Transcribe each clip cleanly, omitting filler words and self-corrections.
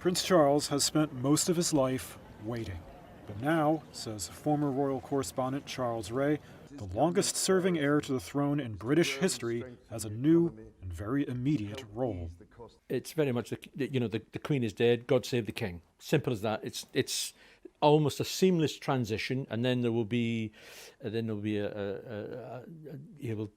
Prince Charles has spent most of his life waiting. But now, says former royal correspondent Charles Ray, the longest-serving heir to the throne in British history has a new and very immediate role. It's very much, the Queen is dead, God save the King. Simple as that. It's almost a seamless transition, and then there will be, he will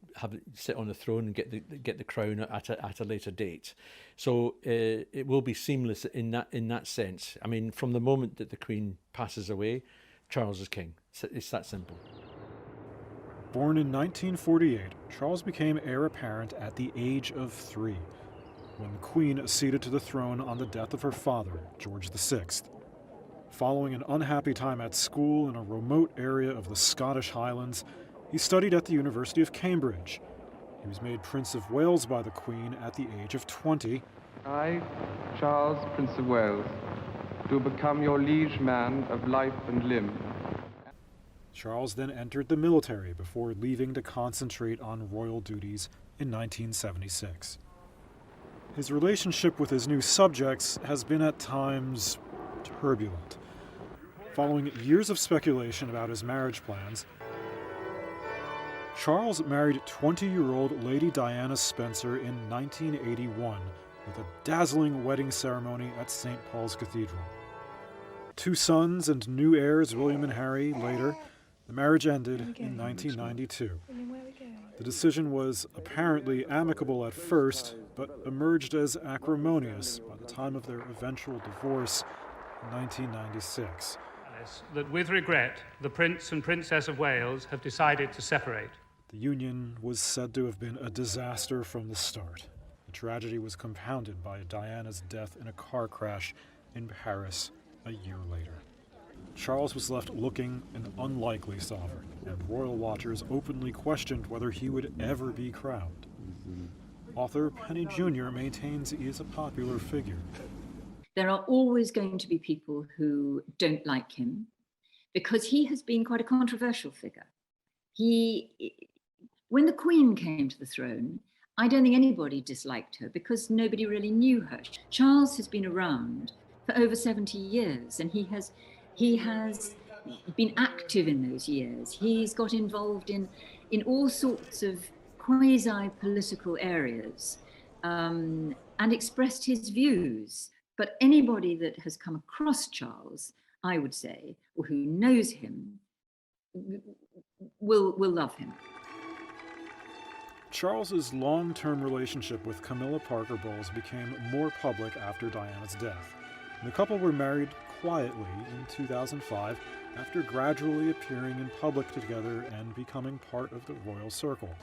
sit on the throne and get the crown at a later date. So it will be seamless in that sense. I mean, from the moment that the Queen passes away, Charles is king. It's that simple. Born in 1948, Charles became heir apparent at the age of 3, when the Queen acceded to the throne on the death of her father, George VI. Following an unhappy time at school in a remote area of the Scottish Highlands, he studied at the University of Cambridge. He was made Prince of Wales by the Queen at the age of 20. I, Charles, Prince of Wales, do become your liege man of life and limb. Charles then entered the military before leaving to concentrate on royal duties in 1976. His relationship with his new subjects has been at times turbulent. Following years of speculation about his marriage plans, Charles married 20-year-old Lady Diana Spencer in 1981 with a dazzling wedding ceremony at St. Paul's Cathedral. 2 sons and new heirs, William and Harry, later. The marriage ended in 1992. The decision was apparently amicable at first, but emerged as acrimonious by the time of their eventual divorce in 1996. That with regret, the Prince and Princess of Wales have decided to separate. The union was said to have been a disaster from the start. The tragedy was compounded by Diana's death in a car crash in Paris a year later. Charles was left looking an unlikely sovereign, and royal watchers openly questioned whether he would ever be crowned. Author Penny Jr. maintains he is a popular figure. There are always going to be people who don't like him because he has been quite a controversial figure. When the Queen came to the throne, I don't think anybody disliked her because nobody really knew her. Charles has been around for over 70 years, and he has been active in those years. He's got involved in all sorts of quasi-political areas and expressed his views. But anybody that has come across Charles, I would say, or who knows him, will love him. Charles's long-term relationship with Camilla Parker Bowles became more public after Diana's death. The couple were married quietly in 2005 after gradually appearing in public together and becoming part of the royal circle.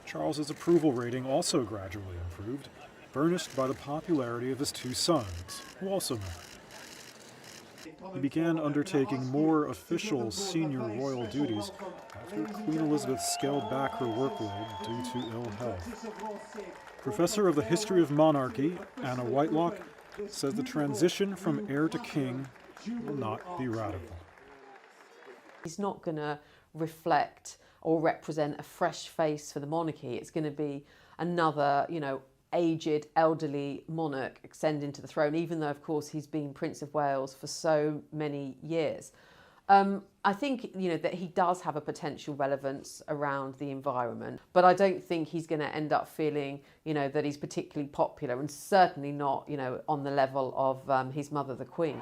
Charles's approval rating also gradually improved, burnished by the popularity of his 2 sons, who also married. He began undertaking more official senior royal duties after Queen Elizabeth scaled back her workload due to ill health. Professor of the History of Monarchy, Anna Whitelock, says the transition from heir to king will not be radical. He's not going to reflect or represent a fresh face for the monarchy. It's going to be another, aged, elderly monarch ascending to the throne, even though, of course, he's been Prince of Wales for so many years. I think, that he does have a potential relevance around the environment, but I don't think he's going to end up feeling, that he's particularly popular, and certainly not, on the level of his mother, the Queen.